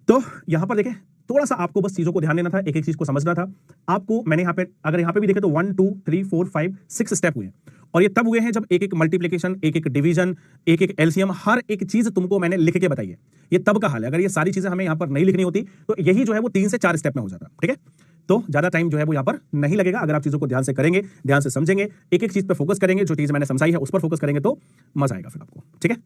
तो यहां पर देखें, थोड़ा सा आपको बस चीजों को ध्यान देना था, एक एक चीज को समझना था आपको। मैंने यहां पे, अगर यहां पे भी देखें तो 1 2 3 4 5 6 स्टेप हुए हैं, और ये तब हुए हैं जब एक एक मल्टीप्लिकेशन, एक एक डिवीजन, एक एक एलसीएम, हर एक चीज तुमको मैंने लिख के बताई है। ये तब का हाल है। अगर ये सारी चीजें हमें यहां पर नहीं लिखनी होती तो यही जो है वो 3 से 4 स्टेप में हो जाता। ठीक है, तो ज्यादा टाइम जो है वो यहां पर नहीं लगेगा अगर आप चीजों को ध्यान से करेंगे, ध्यान से समझेंगे, एक एक चीज पे फोकस करेंगे, जो चीज मैंने समझाई है उस पर फोकस करेंगे तो मजा आएगा फिर आपको। ठीक है,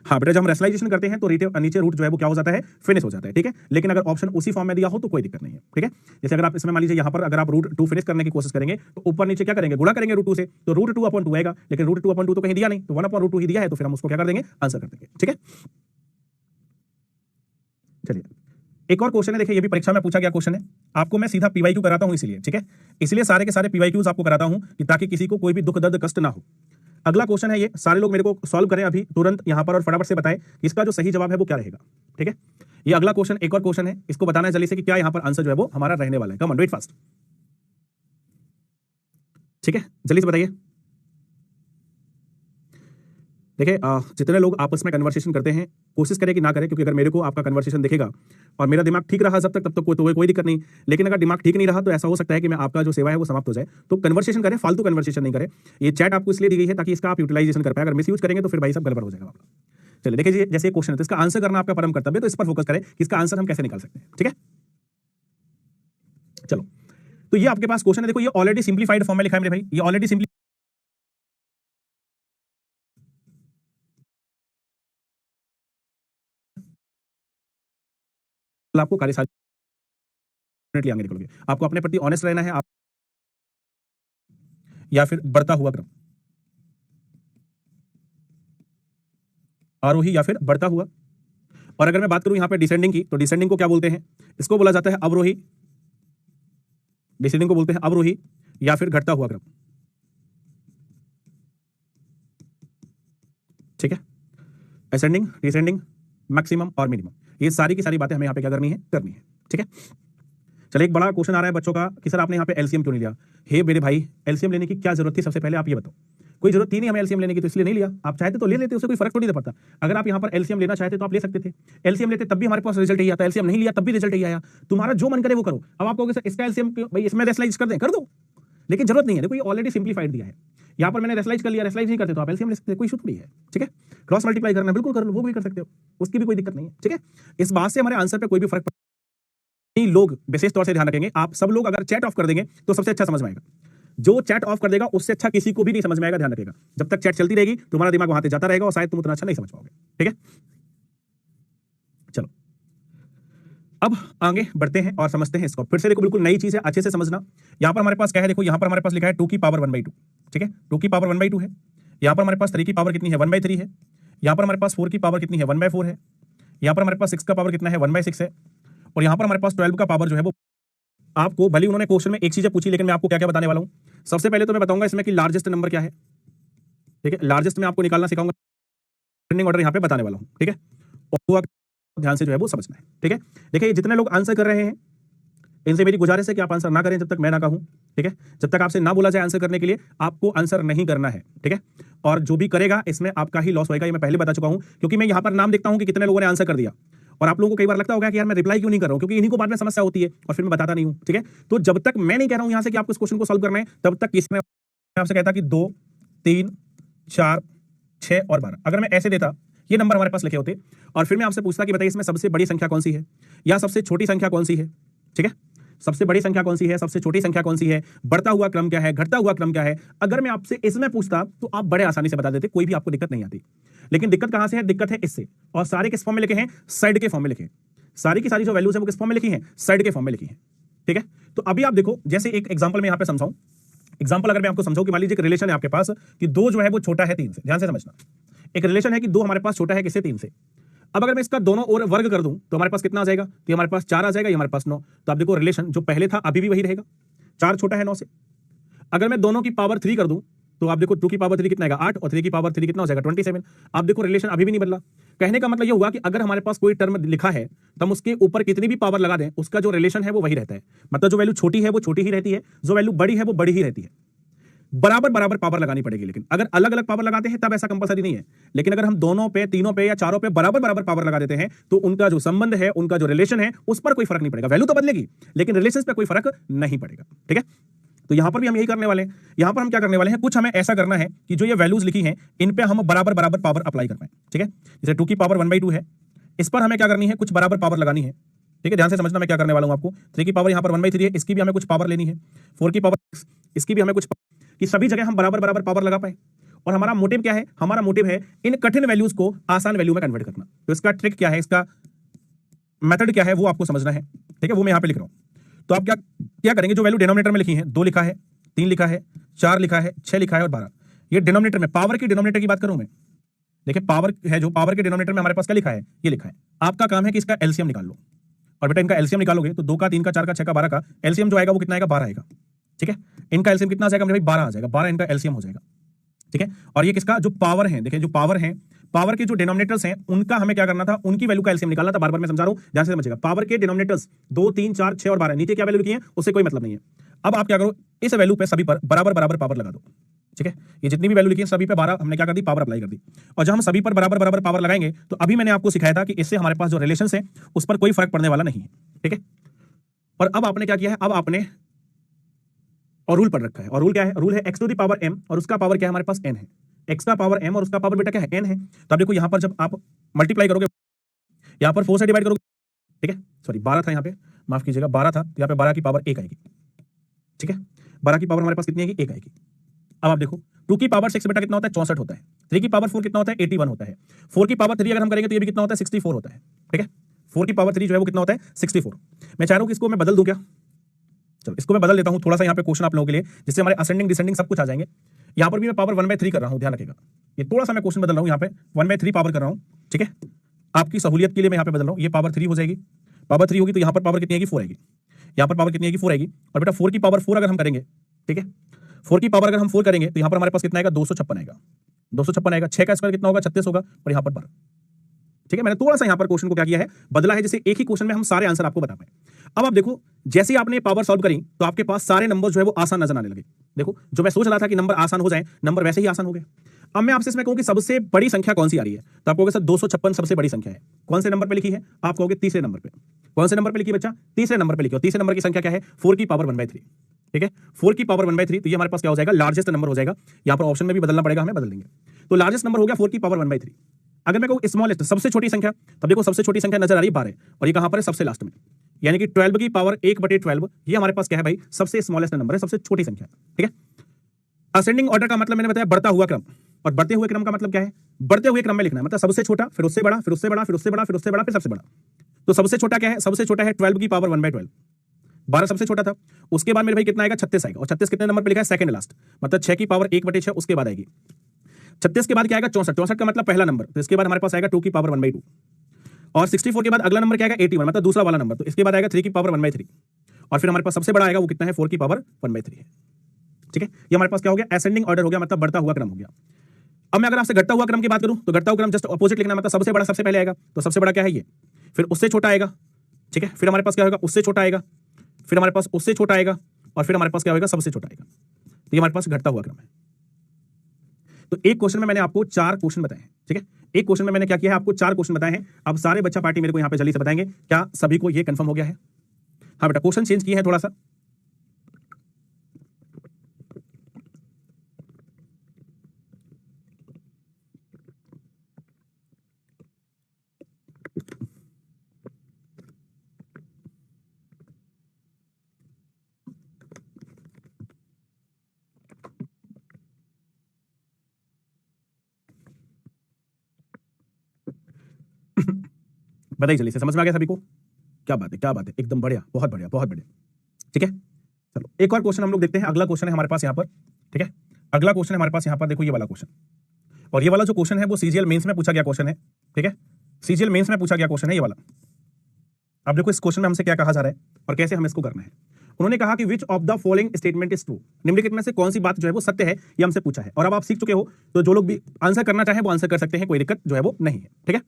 हाँ बेटा, जब हम रेशनलाइजेशन करते हैं तो नीचे रूट जो है वो क्या हो जाता है, फिनिश हो जाता है। ठीक है, लेकिन अगर ऑप्शन उसी फॉर्म में दिया हो तो कोई दिक्कत नहीं है। ठीक है, जैसे अगर आप इसमें मान लीजिए यहाँ पर अगर आप रूट 2 फिनिश करने की कोशिश करेंगे तो ऊपर नीचे क्या करेंगे, गुणा करेंगे रूट 2 से, तो रूट 2/2 आएगा, लेकिन रूट 2/2 तो कहीं दिया नहीं, तो 1/√2 ही दिया है, तो फिर हम उसको क्या कर देंगे, आंसर कर देंगे। ठीक है, चलिए एक और क्वेश्चन है, देखिए ये भी परीक्षा में पूछा गया क्वेश्चन है, आपको मैं सीधा पीवाईक्यू कराता हूं इसलिए। ठीक है, इसलिए सारे के सारे पीवाईक्यूज आपको कराता हूं कि ताकि किसी को कोई भी दुख दर्द कष्ट ना हो। अगला क्वेश्चन है, ये सारे लोग मेरे को सॉल्व करें अभी तुरंत यहां पर और फटाफट से बताएं इसका जो सही जवाब है वो क्या रहेगा। ठीक है, ये अगला क्वेश्चन, एक और क्वेश्चन है, इसको बताना है जल्दी से कि क्या यहां पर आंसर जो है वो हमारा रहने वाला है। Come on, do it fast. ठीक है, जल्दी से बताइए। देखिए जितने लोग आपस में कन्वर्सेशन करते हैं कोशिश करें कि ना करें, क्योंकि अगर मेरे को आपका कन्वर्सेशन दिखेगा और मेरा दिमाग ठीक रहा जब तक, तब तक कोई दिक्कत नहीं, लेकिन अगर दिमाग ठीक नहीं रहा तो ऐसा हो सकता है कि मैं आपका जो सेवा है वो समाप्त हो जाए। तो कन्वर्सेशन करें, फालतू कन्वर्सेशन नहीं करें। ये चैट आपको इसलिए दी गई है ताकि इसका आप यूटिलाइजेशन कर पाए, अगर मिस यूज करेंगे तो फिर भाई सब गड़बड़ हो जाएगा आपका। चलिए देखिए, जैसे क्वेश्चन है तो इसका आंसर करना आपका परम कर्तव्य है, तो इस पर फोकस करें कि इसका आंसर हम कैसे निकाल सकते हैं। ठीक है, चलो तो ये आपके पास क्वेश्चन है, देखो ये ऑलरेडी सिंप्लीफाइड फॉर्म में लिखा है मेरे भाई, ये ऑलरेडी सिंपली आपको कार्यशाला आगे निकलोगे, आपको अपने प्रति ऑनेस्ट रहना है, आप या फिर बढ़ता हुआ क्रम, आरोही या फिर बढ़ता हुआ। और अगर मैं बात करूं यहां पे डिसेंडिंग की, तो डिसेंडिंग को क्या बोलते हैं, इसको बोला जाता है अवरोही, डिसेंडिंग को बोलते हैं अवरोही या फिर घटता हुआ क्रम। ठीक है, असेंडिंग, डिसेंडिंग, मैक्सिमम और मिनिमम, ये सारी की सारी बातें हमें यहां पे क्या करनी है, करनी है। ठीक है, चलिए एक बड़ा क्वेश्चन आ रहा है बच्चों का कि सर आपने यहां पे एलसीएम क्यों नहीं लिया। हे मेरे भाई, एलसीएम लेने की क्या जरूरत थी, सबसे पहले आप ये बताओ। कोई जरूरत थी नहीं हमें एलसीएम लेने की, तो इसलिए नहीं लिया। आप चाहते तो ले लेते, उससे कोई फर्क तो नहीं पड़ता। अगर आप यहां पर एलसीएम लेना चाहते तो आप ले सकते थे, एलसीएम लेते तब भी हमारे पास रिजल्ट यही आता, एलसीएम नहीं लिया तब भी रिजल्ट यही आया। तुम्हारा जो मन करे वो करो। अब आप कहोगे सर इसका एलसीएम भाई इसमें रेशनलाइज कर दें, कर दो, लेकिन जरूरत नहीं है। देखो ये ऑलरेडी सिंप्लीफाइड दिया है, यहां पर मैंने रेशनलाइज कर लिया, रेशनलाइज नहीं करते तो आप एलसीएम ले सकते, कोई इशू थोड़ी है। ठीक है, क्रॉस मल्टीप्लाई करना बिल्कुल कर लो, वो भी कर सकते हो, उसकी भी कोई दिक्कत नहीं है। ठीक है, इस बात से हमारे आंसर पे कोई भी फर्क नहीं। लोग विशेष तौर से ध्यान रखेंगे, आप सब लोग अगर चैट ऑफ कर देंगे तो सबसे अच्छा समझ में आएगा। जो चैट ऑफ कर देगा उससे अच्छा किसी को भी नहीं समझ में आएगा, ध्यान रखेगा। जब तक चैट चलती रहेगी तुम्हारा दिमाग वहां से जाता रहेगा और शायद तुम उतना अच्छा नहीं समझ पाओगे। ठीक है, चलो अब आगे बढ़ते हैं और समझते हैं इसको। फिर से देखो बिल्कुल नई चीज है, अच्छे से समझना। यहां पर हमारे पास क्या है, देखो यहां पर हमारे पास लिखा है 2 की पावर 1/2। ठीक है, 2 की पावर 1/2 है। यहां पर हमारे पास 3 की पावर कितनी है, 1/3 है। यहां पर हमारे पास 4 की पावर कितनी है, 1/4 है। यहां पर हमारे पास 6 का पावर कितना है, 1/6 है। और यहां पर हमारे पास 12 का पावर जो है वो, आपको भले उन्होंने क्वेश्चन में एक चीज पूछी, लेकिन मैं आपको क्या क्या बताने वाला हूं। सबसे पहले तो मैं बताऊंगा इसमें कि लार्जेस्ट नंबर क्या है। ठीक है, लार्जेस्ट में आपको निकालना सिखाऊंगा, डिसेंडिंग ऑर्डर यहां पे बताने वाला हूं। ठीक है, और ध्यान से जो है वो समझना है। ठीक है, देखिए जितने लोग आंसर कर रहे हैं इनसे मेरी गुजारिश है कि आप आंसर ना करें जब तक मैं ना कहूं। ठीक है, जब तक आपसे ना बोला जाए आंसर करने के लिए आपको आंसर नहीं करना है। ठीक है, और जो भी करेगा इसमें आपका ही लॉस होएगा, ये मैं पहले बता चुका हूं, क्योंकि मैं यहां पर नाम देखता हूं कि कितने लोगों ने आंसर कर दिया, और आप लोगों को कई बार लगता होगा कि यार मैं रिप्लाई क्यों नहीं कर रहा हूं, क्योंकि इन्हीं को बाद में समस्या होती है और फिर मैं बताता नहीं हूं। ठीक है, तो जब तक मैं नहीं कह रहा हूं यहां से कि आपको इस क्वेश्चन को सॉल्व करना है, तब तक इसमें आपसे कहता कि 2 3 4 6 और 12, अगर मैं ऐसे देता, ये नंबर हमारे पास लिखे होते, और फिर मैं आपसे पूछता कि बताइए इसमें सबसे बड़ी संख्या कौन सी है या सबसे छोटी संख्या कौन सी है। ठीक है, सबसे बड़ी संख्या कौन सी है, सबसे छोटी संख्या कौन सी है, बढ़ता हुआ क्रम क्या है, घटता हुआ क्रम क्या है। अगर मैं आपसे इसमें पूछता तो आप बड़े आसानी से बता देते, कोई भी आपको दिक्कत नहीं आती। लेकिन दिक्कत कहां से है, दिक्कत है इससे, और सारे किस फॉर्म में लिखे हैं, साइड के फॉर्म में लिखे हैं। सारी की सारी जो वैल्यूज है वो किस फॉर्म में लिखी है, साइड के फॉर्म में लिखी है। ठीक है, तो अभी आप देखो, जैसे एक एग्जांपल में यहां पे समझाऊं। एग्जांपल अगर मैं आपको समझाऊं कि मान लीजिए एक रिलेशन है आपके पास कि 2 जो है वो छोटा है 3 से, ध्यान से समझना। एक रिलेशन है कि 2 हमारे पास छोटा है किससे, 3 से। अब अगर मैं इसका दोनों ओर वर्ग कर दूं तो हमारे पास कितना आ जाएगा, तो हमारे पास 4 आ जाएगा, ये हमारे पास 9। तो आप देखो रिलेशन जो पहले था अभी भी वही रहेगा, 4 छोटा है 9 से। अगर मैं दोनों की पावर 3 कर दूं तो आप देखो 2 की पावर 3 कितना आएगा, 8, और 3 की पावर 3 कितना हो जाएगा, 27। आप देखो रिलेशन अभी भी नहीं बदला। कहने का मतलब यह हुआ कि अगर हमारे पास कोई टर्म लिखा है तो हम उसके ऊपर कितनी भी पावर लगा दें, उसका जो रिलेशन है वो वही रहता है। मतलब जो वैल्यू छोटी है वो छोटी ही रहती है, जो वैल्यू बड़ी है वो बड़ी ही रहती है। बराबर बराबर पावर लगानी पड़ेगी। लेकिन अगर अलग अलग पावर लगाते हैं तब ऐसा कंपलसरी नहीं है, लेकिन अगर हम दोनों पे, तीनों पे या चारों पे बराबर बराबर पावर लगा देते हैं तो उनका जो संबंध है, उनका जो रिलेशन है, उस पर कोई फर्क नहीं पड़ेगा। वैल्यू तो बदलेगी लेकिन रिलेशन पे कोई फर्क नहीं पड़ेगा। ठीक है, तो यहां पर भी हम यही करने वाले हैं। यहां पर हम क्या करने वाले हैं, कुछ हमें ऐसा करना है कि जो ये वैल्यूज लिखी हैं इन पे हम बराबर बराबर पावर अप्लाई कर पाए। ठीक है, जैसे 2 की पावर 1/2 है, इस पर हमें क्या करनी है, कुछ बराबर पावर लगानी है। ठीक है, ध्यान से समझना मैं क्या करने वाला हूं आपको। 3 की पावर यहां पर 1/3 है, इसकी भी हमें कुछ पावर लेनी है। 4 की पावर 6, इसकी भी हमें कुछ, कि सभी जगह हम बराबर बराबर पावर लगा पाए। और हमारा मोटिव क्या है, हमारा मोटिव है इन कठिन वैल्यूज को आसान वैल्यू में कन्वर्ट करना। तो इसका ट्रिक क्या है, इसका मेथड क्या है, वो आपको समझना है। ठीक है, वो मैं यहां पे लिख रहा हूं। तो आप क्या क्या करेंगे, जो वैल्यू डिनोमिनेटर में लिखी है, 2 लिखा है, 3 लिखा है, 4 लिखा है, 6 लिखा है और 12, ये डिनोमिनेटर में, पावर की डिनोमिनेटर की बात करूं मैं। देखिए पावर है, जो पावर के डिनोमिनेटर में हमारे पास क्या लिखा है, ये लिखा है। आपका काम है कि इसका एलसीएम निकाल लो। और बेटा इनका एलसीएम निकालोगे तो 2 का, 3 का, 4 का, 6 का, 12 का एलसीएम जो आएगा वो कितना आएगा, 12 आएगा। ठीक है, इनका एलसीएम कितना आ जाएगा मेरे भाई, 12 आ जाएगा। 12 इनका एलसीएम हो जाएगा। ठीक है, और ये किसका, जो पावर है, देखिए जो पावर है, पावर के जो डिनोमिनेटर्स हैं उनका हमें क्या करना था, उनकी वैल्यू का एलसीएम निकालना था। बार बार मैं समझा रहा हूं, ध्यान से समझिएगा। पावर के डिनोमिनेटर्स 2, 3, 4, 6 और 12, नीचे क्या वैल्यू लिखी है उससे कोई मतलब नहीं है। अब आप क्या करो, इस वैल्यू पे सभी पर बराबर बराबर पावर लगा दो। ठीक है, ये जितनी भी वैल्यू लिखी है सभी पे 12 हमने क्या कर दी, पावर अप्लाई कर दी। और जब हम सभी पर बराबर बराबर पावर लगाएंगे तो अभी मैंने आपको सिखाया था कि इससे हमारे पास जो रिलेशंस है उस पर कोई फर्क पड़ने वाला नहीं है। ठीक है, और अब आपने क्या किया है, अब आपने और रूल पढ़ रखा है। और रूल क्या है, रूल है x to the power m और उसका पावर क्या है हमारे पास n है। x का पावर m और उसका पावर बेटा क्या है, n है। तो अब देखो यहां पर जब आप मल्टीप्लाई करोगे, यहां पर 4 से डिवाइड करोगे। ठीक है, सॉरी 12 था यहां पे, माफ कीजिएगा 12 था, यहां पे 12 की पावर 1 आएगी। ठीक है, 12 की पावर हमारे पास कितनी आएगी, 1 आएगी। अब आप देखो 2 की पावर 6 बेटा कितना होता है, 64 होता है। 3 की पावर 4 कितना होता है, 81 होता है। 4 की पावर 3 अगर हम करेंगे तो ये भी कितना होता है, 64 होता है। ठीक है, 4 की पावर 3 जो है वो कितना होता है, 64। मैं चाह रहा हूं कि इसको मैं बदल दूं क्या, चलो इसको मैं बदल देता हूं थोड़ा सा यहाँ पे क्वेश्चन आप लोगों के लिए, जिससे हमारे असेंडिंग डिसेंडिंग सब कुछ आ जाएंगे। यहाँ पर भी मैं पावर 1/3 कर रहा हूं, ध्यान रखिएगा। ये थोड़ा सा मैं क्वेश्चन बदल रहा हूं, यहाँ पे 1/3 पावर कर रहा हूं। ठीक है, आपकी सहूलियत के लिए मैं यहाँ पे बदल रहा हूँ। ये पावर 3 हो जाएगी, पावर 3 होगी तो यहाँ पर पावर कितनी आएगी, 4 आएगी। यहाँ पर पावर कितनी आएगी, 4 आएगी। और बेटा 4 की पावर 4 अगर हम करेंगे, ठीक है, 4 की पावर अगर हम 4 करेंगे तो यहाँ पर हमारे पास कितना आएगा, 256 आएगा। 256 आएगा। 6 का स्क्वायर कितना होगा, 36 होगा। और यहाँ पर 12। ठीक है, मैंने थोड़ा सा यहाँ पर क्वेश्चन को क्या किया है, बदला है, जैसे एक ही क्वेश्चन में हम सारे आंसर आपको बता पाए। अब आप देखो, जैसे ही आपने पावर सॉल्व करी तो आपके पास सारे नंबर जो है वो आसान नजर आने लगे। देखो जो मैं सोच रहा था कि नंबर आसान हो जाए, नंबर वैसे ही आसान हो गए। अब मैं आपसे इसमें कहूं कि सबसे बड़ी संख्या कौन सी आ रही है, तो आप कहोगे सर 256 सबसे बड़ी संख्या है। कौन से नंबर पे लिखी है, आप कहोगे तीसरे नंबर पे। कौन से नंबर पे लिखी बच्चा, तीसरे नंबर पे लिखी। और तीसरे नंबर की संख्या क्या है, 4 की पावर 1/3। ठीक है, 4 की पावर 1/3, तो ये हमारे पास क्या हो जाएगा, लार्जेस्ट नंबर हो जाएगा। यहाँ पर ऑप्शन में भी बदलना पड़ेगा, हमें बदल देंगे। तो लार्जेस्ट नंबर हो गया 4 की पावर 1/3। अगर मैं कहूं स्मॉलेस्ट, सबसे छोटी संख्या, तब देखो सबसे छोटी संख्या नजर आ रही है 12, और ये कहां पर है, सबसे लास्ट में। यानी कि 12 की पावर 1/12, ये हमारे पास क्या है भाई, सबसे स्मॉलेस्ट नंबर है, सबसे छोटी संख्या। ठीक है, असेंडिंग ऑर्डर का मतलब मैंने बताया बढ़ता हुआ क्रम, और बढ़ते हुए क्रम का मतलब क्या है, बढ़ते हुए क्रम में लिखना है, मतलब सबसे छोटा, फिर उससे बड़ा, फिर उससे बड़ा, फिर उससे बड़ा, फिर उससे बड़ा, फिर सबसे बड़ा। तो सबसे छोटा क्या है, सबसे छोटा है 12 की पावर 1/12। 12 सबसे छोटा था। उसके बाद मेरे भाई कितना आएगा, 36 आएगा। और 36 कितने नंबर पे लिखा है, सेकंड लास्ट, मतलब 6 की पावर 1/6 उसके बाद आएगी। 36 के बाद क्या आएगा, 64। 64 का मतलब पहला नंबर, तो इसके बाद हमारे पास आएगा 2 की पावर 1/2। और 64 के बाद अगला नंबर क्या आएगा, 81, मतलब दूसरा वाला नंबर, तो इसके बाद आएगा 3 की पावर 1/3। और फिर हमारे पास सबसे बड़ा आएगा वो कितना है, 4 की पावर 1/3 है। ठीक है, ये हमारे पास क्या हो गया, असेंडिंग ऑर्डर हो गया, मतलब बढ़ता हुआ क्रम हो गया। अब मैं अगर आपसे घटता हुआ क्रम की बात करूं तो घटता हुआ क्रम जस्ट अपोजिट लिखना, मतलब सबसे बड़ा सबसे पहले आएगा। तो सबसे बड़ा क्या है ये, फिर उससे छोटा आएगा। ठीक है, फिर हमारे पास क्या होगा, उससे छोटा आएगा, फिर हमारे पास उससे छोटा आएगा, और फिर हमारे पास क्या होगा, सबसे छोटा आएगा। तो ये हमारे पास घटता हुआ क्रम है। तो एक क्वेश्चन में मैंने आपको 4 क्वेश्चन बताए हैं। ठीक है, एक क्वेश्चन में मैंने क्या किया है, आपको 4 क्वेश्चन बताए हैं। अब सारे बच्चा पार्टी मेरे को यहां पे जल्दी से बताएंगे, क्या सभी को ये कंफर्म हो गया है। हाँ बेटा, क्वेश्चन चेंज किए हैं थोड़ा सा। बताइए जल्दी से, समझ में आ गया सभी को, क्या बात है, क्या बात है, एकदम बढ़िया, बहुत बढ़िया, बहुत बढ़िया। ठीक है, चलो एक और क्वेश्चन हम लोग देखते हैं। अगला क्वेश्चन है हमारे पास यहाँ पर। ठीक है, अगला क्वेश्चन है हमारे पास यहाँ पर, देखो ये वाला क्वेश्चन। और ये वाला जो क्वेश्चन है वो सीजीएल मेंस में पूछा गया क्वेश्चन है। ठीक है, सीजीएल मेंस में पूछा गया क्वेश्चन है ये वाला। अब देखो इस क्वेश्चन में हमसे क्या कहा जा रहा है और कैसे हमें इसको करना है। उन्होंने कहा कि which of the following statement is true, निम्नलिखित में से कौन सी बात जो है वो सत्य है, ये हमसे पूछा है। और अब आप सीख चुके हो, तो जो लोग भी आंसर करना चाहे वो आंसर कर सकते हैं, कोई दिक्कत जो है वो नहीं है। ठीक है,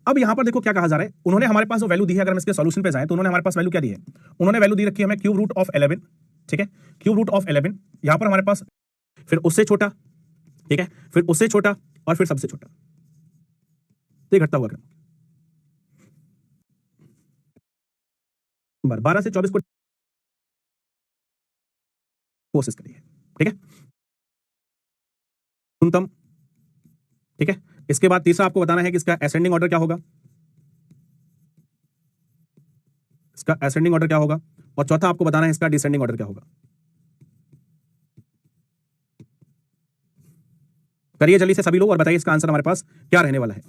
अब यहां पर देखो क्या कहा जा रहा है। उन्होंने हमारे पास जो वैल्यू दी है, अगर हम इसके सॉल्यूशन पे जाएं तो उन्होंने हमारे पास वैल्यू क्या दी है, उन्होंने वैल्यू दी रखी है हमें क्यूब रूट ऑफ 11 ठीक है, क्यूब रूट ऑफ 11, यहां पर हमारे पास फिर उससे छोटा, ठीक है, फिर उससे छोटा और फिर सबसे छोटा, तो घटता हुआ क्रम। 12 से 24 को कोशिश करिए, ठीक है, न्यूनतम, ठीक है। इसके बाद तीसरा आपको बताना है कि इसका असेंडिंग ऑर्डर क्या होगा, इसका असेंडिंग ऑर्डर क्या होगा, और चौथा आपको बताना है इसका डिसेंडिंग ऑर्डर क्या होगा। करिए जल्दी से सभी लोग और बताइए इसका आंसर हमारे पास क्या रहने वाला है।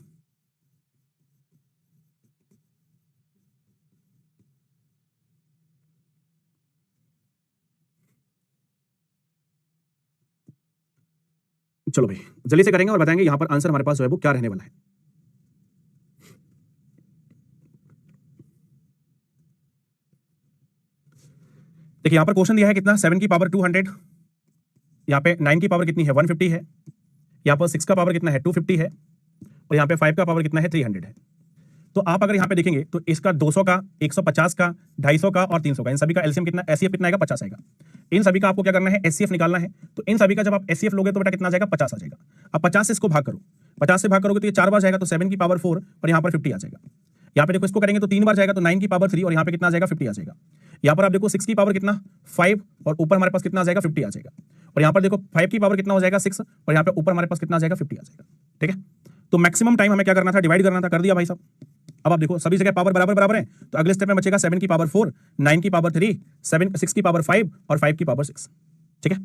चलो भाई जल्दी से करेंगे और बताएंगे यहां पर आंसर हमारे पास जो है वो क्या रहने वाला है। देखिए यहां पर क्वेश्चन दिया है कितना, 7 की पावर 200, यहां पे 9 की पावर कितनी है 150 है, यहां पर 6 का पावर कितना है 250 है, और यहां पे 5 का पावर कितना है 300 है। तो आप अगर यहां पे देखेंगे तो इसका 200 का, 150 का, 250 का और 300 का, इन सभी का एलसीएम कितना, एचसीएफ कितना आएगा 50 आएगा। इन सभी का आपको क्या करना है एचसीएफ निकालना है। तो इन सभी का जब आप एचसीएफ लोगे तो बेटा कितना आ जाएगा 50 आ जाएगा। अब 50 से इसको भाग करो, 50 से भाग करोगे तो ये 4 बार जाएगा तो 7 की पावर 4 और यहां पर 50 आ जाएगा। यहाँ पे देखो इसको करेंगे तो 3 बार जाएगा तो 9 की पावर 3 और यहाँ पे कितना आ जाएगा 50 आ जाएगा। यहाँ पर आप देखो 6 की पावर कितना 5 और ऊपर हमारे पास कितना आ जाएगा 50 आ जाएगा। और यहाँ पर देखो 5 की पावर कितना हो जाएगा 6 और यहाँ पे ऊपर हमारे पास कितना आ जाएगा 50 आ जाएगा। ठीक है, तो मैक्सिमम टाइम हमें क्या करना था, डिवाइड करना था, कर दिया भाई साहब। अब आप देखो सभी जगह पावर बराबर बराबर है तो अगले स्टेप में बचेगा 7 की पावर 4, 9 की पावर 3, 6 की पावर 5 और 5 की पावर 6। ठीक है,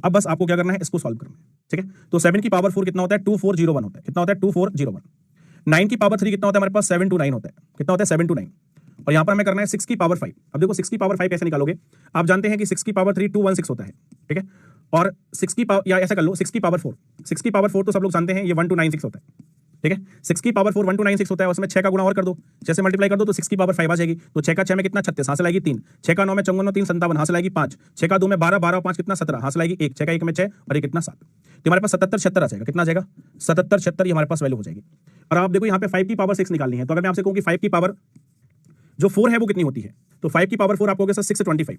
अब बस आपको क्या करना है इसको सॉल्व करना है। ठीक है, तो 7 की पावर 4 कितना होता है 2401 होता है, कितना होता है 2401। 9 की पावर 3 कितना होता है हमारे पास 729 होता है, कितना होता है 729। और यहां पर हमें करना है 6 की पावर 5। अब देखो 6 की पावर 5 कैसे निकालोगे, आप जानते हैं कि 6 की पावर 3 216 होता है। ठीक है, और 6 की पावर, या ऐसा कर लो 6 की पावर 4, 6 की पावर 4 तो सब लोग जानते हैं ये 1296 होता है। ठीक है, 6 की पावर 4 1296 होता है, उसमें 6 का गुणा और कर दो, 6 से मल्टीप्लाई कर दो तो 6 की पावर 5 आ जाएगी। तो 6 का 6 में कितना 36 हासिल आएगी 3, 6 का 9 में 54 3 57 हासिल आएगी 5, 6 का 2 में 12 12 5 कितना 17 हासिल आएगी 1, 6 का 1 में 6 और ये कितना 7। तो हमारे पास 77 76 आ जाएगा, कितना आ जाएगा 77 76 ये हमारे पास वैल्यू हो जाएगी। और आप देखो यहाँ पे 5 की पावर 6 निकालनी है, तो अगर मैं आपसे कहूँ कि 5 की पावर जो 4 है वो कितनी होती है, तो 5 की पावर 4 आप कहोगे सर 6 25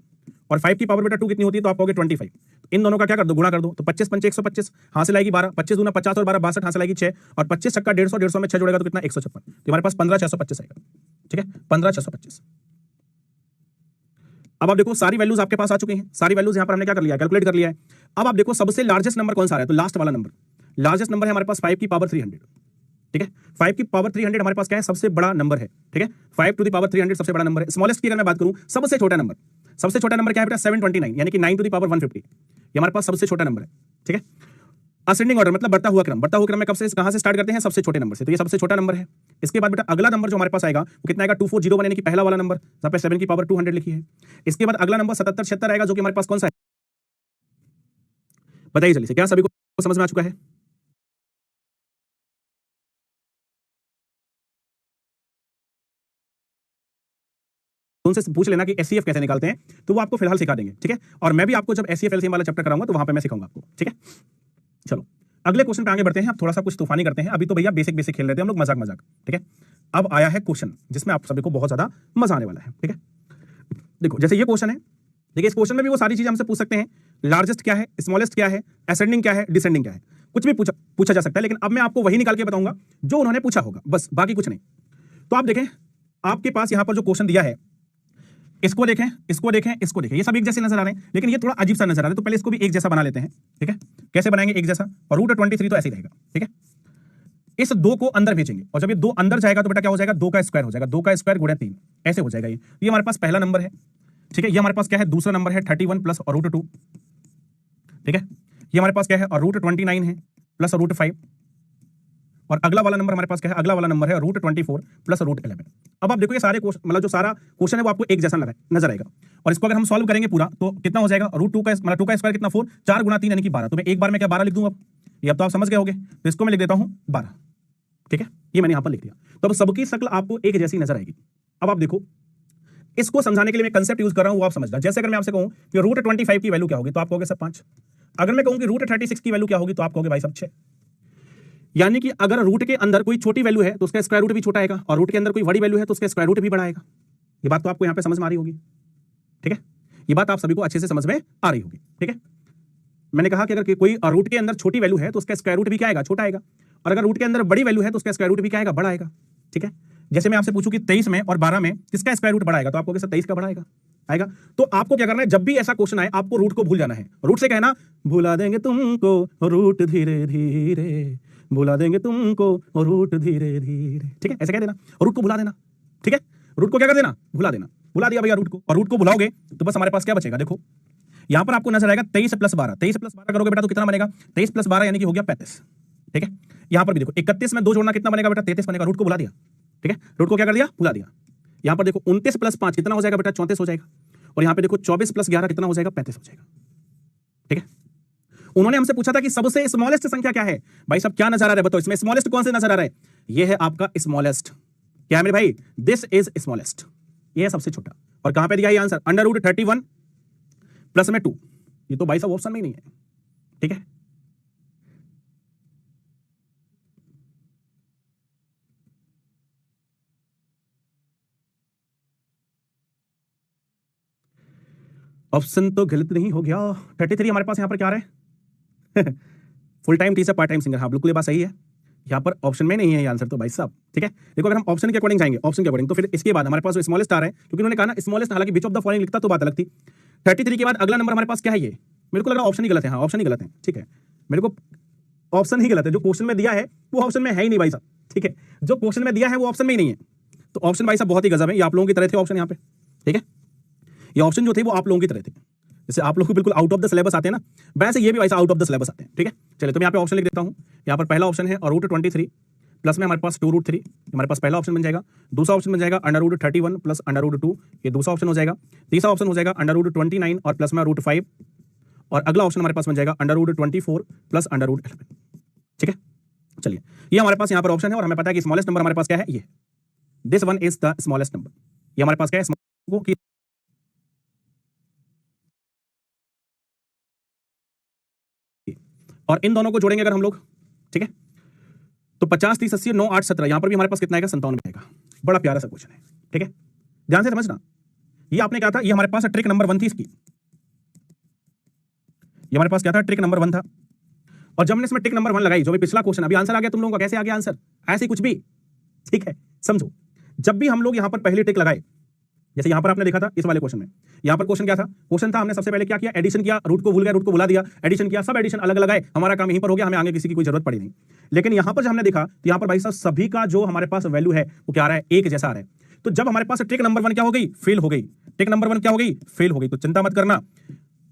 और 5 की पावर बेटा 2 कितनी होती है, तो आप कहोगे 25। इन दोनों का क्या कर दो, गुणा कर दो, तो 25 पंचे 125 हासिल आएगी 12, 25 दूना 50 और 12 62 हासिल आएगी 6 और 25 छक्का 150, 150 में 6 जोड़ेगा तो कितना 156। तो हमारे पास 15625 आएगा। ठीक है, 15625। अब आप देखो सारी वैल्यूज आपके पास आ चुकी हैं, सारी वैल्यूज यहां पर हमने क्या कर लिया, कैलकुलेट कर लिया है। अब आप देखो सबसे लार्जेस्ट नंबर कौन सा है, तो लास्ट वाला नंबर लार्जेस्ट नंबर है हमारे पास 5 की पावर 300। ठीक है, 5 की पावर 300 हमारे पास क्या है, सबसे बड़ा नंबर है। ठीक है, 5 टू द पावर 300 सबसे बड़ा नंबर है। स्मॉलेस्ट की अगर मैं बात करूं, सबसे छोटा नंबर, सबसे छोटा नंबर क्या है बेटा 729 यानी कि 9 टू द पावर 150, ये हमारे पास सबसे छोटा नंबर है। ठीक है, असेंडिंग ऑर्डर मतलब बढ़ता हुआ क्रम, बढ़ता हुआ क्रम में कब से कहां से स्टार्ट करते हैं, सबसे छोटे नंबर से, तो ये सबसे छोटा नंबर है। इसके बाद बेटा अगला नंबर जो हमारे पास आएगा वो कितना आएगा 2401 यानी कि पहला वाला नंबर जहां पे 7 की पावर 200 लिखी है। इसके बाद अगला नंबर 77 76 आएगा जो कि हमारे पास कौन सा है, बताइए जल्दी से, क्या सभी को समझ में आ चुका है? उनसे पूछ लेना कि एचसीएफ कैसे निकालते हैं, तो वो आपको फिलहाल सिखा देंगे। ठीक है, और मैं भी आपको जब एचसीएफ एलसीएम वाला चैप्टर कराऊंगा तो वहां पे मैं सिखाऊंगा आपको। ठीक है, चलो अगले क्वेश्चन पे आगे बढ़ते हैं। अब थोड़ा सा कुछ तूफानी करते हैं, अभी तो भैया बेसिक बेसिक खेल रहे थे हम लोग, मजाक मजाक। ठीक है, अब आया है क्वेश्चन जिसमें आप सभी को बहुत ज्यादा मजा आने वाला है। ठीक है, देखो जैसे ये क्वेश्चन है, देखिए इस क्वेश्चन में भी वो सारी चीजें हमसे पूछ सकते हैं, लार्जेस्ट क्या है, स्मॉलेस्ट क्या है, असेंडिंग क्या है, डिसेंडिंग क्या है, कुछ भी पूछा जा सकता है। लेकिन अब मैं आपको वही निकाल के बताऊंगा जो उन्होंने पूछा होगा, बस बाकी कुछ नहीं। तो आप देखें आपके पास यहां पर जो क्वेश्चन दिया है, इसको देखें, इसको देखें, इसको देखें, ये सब एक जैसे नजर आ रहे हैं लेकिन ये थोड़ा अजीब सा नजर आ रहा है, तो पहले इसको भी एक जैसा बना लेते हैं। ठीक है, कैसे बनाएंगे एक जैसा, और रूट 23 तो ऐसे ही रहेगा। ठीक है, इस 2 को अंदर भेजेंगे और जब ये 2 अंदर जाएगा तो बेटा क्या हो जाएगा 2 का स्क्वायर हो जाएगा, 2 का स्क्वायर गुणा 3 ऐसे हो जाएगा। ये हमारे पास पहला नंबर है। ठीक है, ये हमारे पास क्या है दूसरा नंबर है 31 प्लस और रूट 2। ठीक है, ये हमारे पास क्या है और रूट 29 है प्लस रूट 5 और अगला वाला नंबर हमारे पास क्या है, अगला वाला नंबर है रूट 24 प्लस रूट 11। अब आप देखो ये सारे मतलब जो सारा क्वेश्चन है वो आपको एक जैसा नजर आएगा और इसको अगर हम सॉल्व करेंगे पूरा तो कितना हो जाएगा, रूट 2 का मतलब 2 का स्क्वायर कितना 4, 4 गुना 3 यानी कि 12। तो मैं एक बार में क्या 12 लिख दूंगा, ये अब तो आप समझ गए होंगे, तो इसको मैं लिख देता हूं 12। ठीक है, ये मैंने यहां पर लिख दिया। तो अब सबकी शक्ल आपको एक जैसी नजर आएगी। अब आप देखो इसको समझाने के लिए मैं कंसेप्ट यूज कर रहा हूं, वो आप समझना। जैसे अगर मैं आपसे कहूं कि रूट 25 की वैल्यू क्या होगी तो आप कहोगे सब 5। अगर मैं कहूं कि रूट 36 की वैल्यू क्या होगी तो आप कहोगे भाई सब 6। यानी कि अगर रूट के अंदर कोई छोटी वैल्यू है तो उसका स्क्वायर रूट भी छोटा आएगा और रूट के अंदर कोई बड़ी वैल्यू है तो उसका स्क्वायर रूट भी बड़ा आएगा। ये बात तो आपको यहां पे समझ में आ रही होगी। ठीक है, ये बात आप सभी को अच्छे से समझ में आ रही होगी, ठीक है। मैंने कहा कि अगर कोई रूट के अंदर छोटी वैल्यू है तो उसका स्क्वायर रूट भी क्या आएगा, छोटा आएगा, और अगर रूट के अंदर बड़ी वैल्यू है तो उसका स्क्वायर रूट भी क्या आएगा, बड़ा आएगा, ठीक है। जैसे मैं आपसे पूछूं कि 23 में और 12 में किसका स्क्वायर रूट बड़ा आएगा, तो आपको कैसे 23 का बड़ा आएगा। तो आपको क्या करना है, जब भी ऐसा क्वेश्चन आए आपको रूट को भूल जाना है। रूट से कहना भुला देंगे तुमको रूट धीरे धीरे, भुला देंगे तुमको रूट धीरे धीरे, ठीक है, ऐसे कह देना, रूट को भुला देना, ठीक है। रूट को क्या कर देना, भुला देना, भुला दिया भैया रूट को, और रूट को भुलाओगे तो बस हमारे पास क्या बचेगा, देखो यहां पर आपको नजर आएगा 23 + 12, 23 + 12 करोगे बेटा तो कितना बनेगा, 23 + 12 यानी कि हो गया 35, ठीक है। यहां पर भी देखो 31 में 2 जोड़ना कितना बनेगा बेटा, 33 बनेगा, रूट को भुला दिया, ठीक है, रूट को क्या कर दिया, भुला दिया। यहां पर देखो 29 + 5 कितना हो जाएगा बेटा, 34 हो जाएगा, और यहां पे देखो 24 + 11 कितना हो जाएगा, 35 हो जाएगा, ठीक है। उन्होंने हमसे पूछा था कि सबसे स्मॉलेस्ट संख्या क्या है, भाई सब क्या नजर आ रहा है बताओ, इसमें स्मॉलेस्ट कौन से नजर आ रहा है, ये है आपका स्मॉलेस्ट, क्या है मेरे भाई, दिस इज स्मॉलेस्ट, ये है सबसे छोटा। और कहां पे दिया ये आंसर, √31 प्लस में 2, ये तो भाई साहब ऑप्शन में ही नहीं है, ठीक है। ऑप्शन तो गलत नहीं हो गया, 33 हमारे पास यहां पर क्या आ रहा है full time teacher part time singer, हाँ बिल्कुल ये बात सही है, यहाँ पर ऑप्शन में नहीं है ये आंसर तो भाई साहब, ठीक है। देखो अगर हम ऑप्शन के अकॉर्डिंग जाएंगे, ऑप्शन के अकॉर्डिंग, तो फिर इसके बाद हमारे पास जो स्मॉलेस्ट आ रहा है, क्योंकि उन्होंने कहा ना स्मॉलेस्ट, हालांकि बीच ऑफ द फॉलोइंग लिखता तो बात अलग थी। 33 के बाद अगला नंबर हमारे पास क्या है, ये मेरे को लग रहा है ऑप्शन ही गलत है, हाँ ऑप्शन ही गलत है, ठीक है, मेरे को ऑप्शन ही गलत है, जो क्वेश्चन में दिया है वो ऑप्शन में है ही नहीं भाई साहब, ठीक है, जो क्वेश्चन में दिया है वो ऑप्शन में ही नहीं है। तो ऑप्शन भाई साहब बहुत ही गजब है, ये आप लोगों की तरह थे ऑप्शन यहाँ पे, ठीक है, ये ऑप्शन जो थे वो आप लोगों की तरह थे, जैसे आप लोग बिल्कुल आउट ऑफ द सिलेबस आते हैं ना, वैसे ये भी वैसा आउट ऑफ द सिलेबस आते हैं, ठीक है। चलिए तो मैं यहाँ पे ऑप्शन लिख देता हूँ, यहाँ पर पहला ऑप्शन है √23 प्लस में हमारे पास 2√3, हमारे पास पहला ऑप्शन बन जाएगा। दूसरा ऑप्शन बन जाएगा √31 प्लस √2, ये दूसरा ऑप्शन हो जाएगा। तीसरा ऑप्शन हो जाएगा √29 और प्लस में √5, और अगला ऑप्शन हमारे पास बन जाएगा √24 प्लस √11, ठीक है। चलिए ये हमारे पास यहाँ पर ऑप्शन है, और हमें पता है कि स्मॉलेस्ट नंबर हमारे पास क्या है, ये this one is the smallest number, ये हमारे पास क्या है, और इन दोनों को जोड़ेंगे अगर हम लोग, ठीक है, तो 50 30 80 9 8 17, यहां पर भी हमारे पास कितना आएगा, 57 आएगा। बड़ा प्यारा सा क्वेश्चन है, ठीक है, ध्यान से समझना। ये आपने क्या था, ये हमारे पास ट्रिक नंबर 1 थी इसकी, ये हमारे पास क्या था, ट्रिक नंबर 1 था, और जब हमने इसमें ट्रिक नंबर 1 लगाई, जो भी पिछला क्वेश्चन, अभी आंसर आ गया तुम लोगों का, कैसे आ गया आंसर, ऐसे कुछ भी, ठीक है, समझो। जब भी हम लोग यहां पर पहली ट्रिक लगाए, जैसे यहां पर आपने देखा था इस वाले क्वेश्चन में, यहां पर क्वेश्चन क्या था, क्वेश्चन था हमने सबसे पहले क्या किया, एडिशन किया, रूट को भूल गया, रूट को भुला दिया, एडिशन किया, सब एडिशन अलग लगाए, हमारा काम यहीं पर हो गया, हमें आगे किसी की कोई जरूरत पड़ी नहीं। लेकिन यहां पर जब हमने देखा तो यहां पर भाई साहब सभी का जो हमारे पास वैल्यू है वो क्या आ रहा है, एक जैसा आ रहा है। तो जब हमारे पास ट्रिक नंबर 1 क्या हो गई, फेल हो गई, ट्रिक नंबर 1 क्या हो गई, फेल हो गई। तो चिंता मत करना,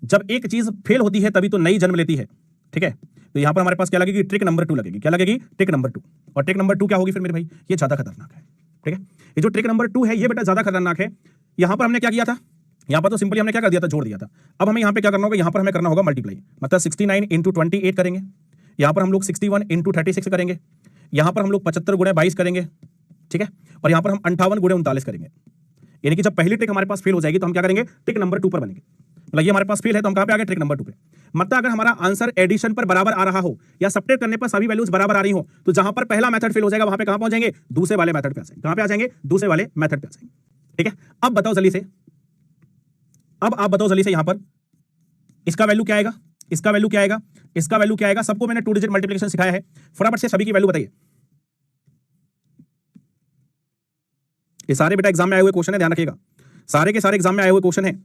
जब एक चीज फेल होती है तभी तो नई जन्म लेती है, ठीक है। तो यहां पर हमारे पास क्या लगेगी, ट्रिक नंबर 2 लगेगी, क्या लगेगी, ट्रिक नंबर 2, और ट्रिक नंबर 2 क्या होगी फिर मेरे भाई, ये ज्यादा खतरनाक है, ठीक है। ये जो ट्रिक नंबर 2 है ये बेटा ज्यादा खतरनाक है। यहां पर हमने क्या किया था, यहां पर तो सिंपली हमने क्या कर दिया था, जोड़ दिया था। अब हमें यहां पे क्या करना होगा, यहां पर हमें करना होगा मल्टीप्लाई, मतलब 69 × 28 करेंगे, यहां पर हम लोग 61 × 36 करेंगे, यहां पर हम लोग 75 × 22 करेंगे, ठीक है, और यहां पर हम 58 × 39 करेंगे। यानी कि जब पहली ट्रिक हमारे पास फेल हो जाएगी तो हम क्या करेंगे, ट्रिक नंबर 2 पर बनेंगे। मतलब ये हमारे पास फेल है तो हम कहां पे आ गए, ट्रिक नंबर 2 पे। मतलब अगर हमारा आंसर एडिशन पर बराबर आ रहा हो या सब्ट्रैक्ट करने पर सभी वैल्यूज बराबर आ रही हो, तो जहां पर पहला मेथड फेल हो जाएगा वहां पे कहां पहुंच जाएंगे, दूसरे वाले मेथड पे आ जाएंगे। कहां पे आ जाएंगे, दूसरे वाले मेथड पे आ जाएंगे, ठीक है। अब बताओ जल्दी से, अब आप बताओ जल्दी से, यहां पर इसका वैल्यू क्या आएगा, इसका वैल्यू क्या आएगा, इसका वैल्यू क्या आएगा। सबको मैंने 2 डिजिट मल्टीप्लिकेशन सिखाया है, फटाफट से सभी की वैल्यू बताइए। ये सारे बेटा एग्जाम में आए हुए क्वेश्चन है, ध्यान रखिएगा, सारे के सारे एग्जाम में आए हुए क्वेश्चन है।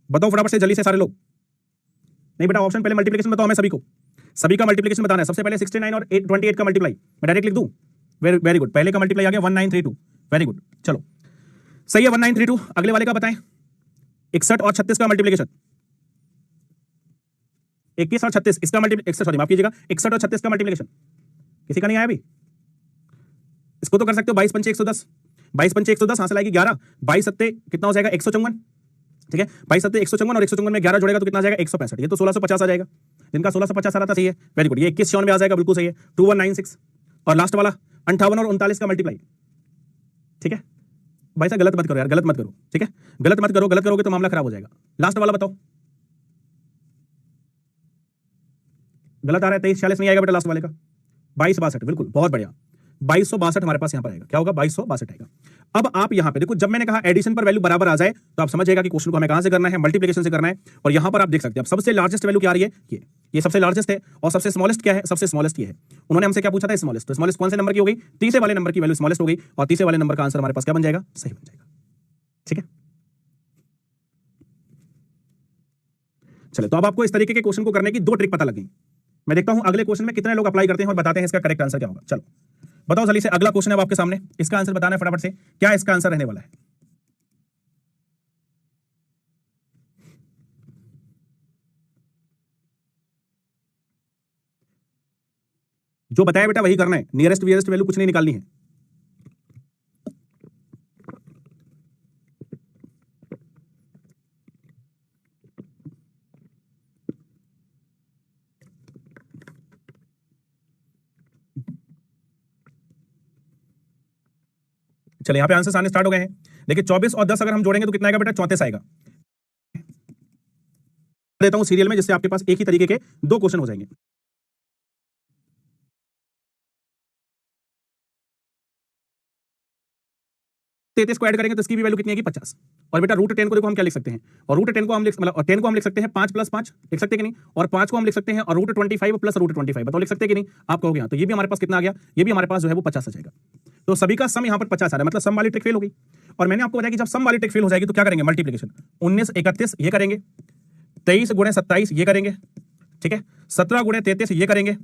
बताओ फटाफट से जल्दी से सारे लोग। नहीं बेटा ऑप्शन पहले मल्टीप्लिकेशन बताओ, हमें सभी को, सभी का मल्टीप्लिकेशन बताना है। सबसे पहले 69 और 28 का मल्टीप्लाई मैं डायरेक्ट लिख दूं, वेरी गुड। पहले का मल्टीप्लाई आ गया 1932, वेरी गुड, चलो सही है 1932। अगले वाले का बताएं, 61 और 36 का मल्टीप्लिकेशन, 21 और 36 इसका मल्टीप्लिकेशन, सॉरी माफ कीजिएगा, 61 और 36 का मल्टीप्लिकेशन किसी का नहीं आया अभी। इसको तो कर सकते हो, 22 पंचे 110, 22 पंचे 110 हासिल आएगी 11, 22 सत्ते कितना हो जाएगा 154, ठीक है। 22 सत्ते 154 और 154 में 11 जोड़ेगा तो कितना आ जाएगा 165, ये तो 1650 आ जाएगा, जिनका 1650 आ रहा था, सही है, वेरी गुड। ये 21 में आ जाएगा, बिल्कुल सही है, 2196। और लास्ट वाला 58 और 39 का मल्टीप्लाई, ठीक है। भाई साहब गलत मत करो यार, गलत मत करो, ठीक है, गलत मत करो, गलत करोगे तो मामला खराब हो जाएगा। लास्ट वाला बताओ, गलत आ रहा है 23 46 नहीं आएगा बेटा लास्ट वाले का, 22 62, बिल्कुल बहुत बढ़िया, 2262 हमारे पास यहां पर आएगा। क्या होगा, 2262 आएगा। अब आप यहां पे देखो, जब मैंने कहा एडिशन पर वैल्यू बराबर आ जाए तो आप समझिएगा कि क्वेश्चन को हमें कहां से करना है, मल्टीप्लिकेशन से करना है। और यहां पर आप देख सकते हैं अब सबसे लार्जेस्ट वैल्यू क्या आ रही है, ये सबसे लार्जेस्ट है और सबसे स्मॉलेस्ट क्या है, सबसे स्मॉलेस्ट ये है। उन्होंने हमसे क्या पूछा था, स्मॉलेस्ट। तो स्मॉलेस्ट कौन से नंबर की हो गई, तीसरे वाले नंबर की वैल्यू स्मॉलेस्ट हो गई और तीसरे वाले नंबर का आंसर हमारे पास क्या बन जाएगा, सही बन जाएगा। ठीक है, चलिए तो अब आपको इस तरीके के क्वेश्चन को करने की दो ट्रिक पता लग गई। मैं देखता हूं अगले क्वेश्चन में कितने लोग अप्लाई करते हैं और बताते हैं इसका करेक्ट आंसर क्या होगा। चलो बताओ जल्दी से, अगला क्वेश्चन है आपके सामने, इसका आंसर बताना है फटाफट से, क्या इसका आंसर रहने वाला है। जो बताया बेटा वही करना है, नियरेस्ट वियरेस्ट वैल्यू कुछ नहीं निकालनी है। चलिए यहां पे आंसर आने स्टार्ट हो गए हैं। देखिए 24 और 10 अगर हम जोड़ेंगे तो कितना आएगा बेटा, 34 आएगा। देता हूं सीरियल में, जिससे आपके पास एक ही तरीके के दो क्वेश्चन हो जाएंगे। 33 को ऐड करेंगे तो इसकी भी वैल्यू कितनी आएगी, 50। और बेटा रूट 10 को देखो हम क्या लिख सकते हैं, और रूट 10 को हम लिख मतलब 10 को हम लिख सकते हैं 5 + 5 लिख सकते हैं कि नहीं, और 5 को हम लिख सकते हैं और रूट 25 प्लस रूट 25 बताओ लिख सकते हैं कि नहीं। आप कहोगे हाँ, तो ये भी हमारे पास कितना आ गया, ये भी हमारे पास जो है वो 50 आ जाएगा। तो सभी का सम यहाँ पर 50 आ रहा है, मतलब सम वाली ट्रिक फेल हो गई। और मैंने आपको बताया कि जब सम वाली ट्रिक फेल हो जाएगी तो क्या करेंगे, मल्टीप्लिकेशन। 19 31 ये करेंगे, 23 × 27 ये करेंगे, ठीक है, 17 × 33 ये करेंगे,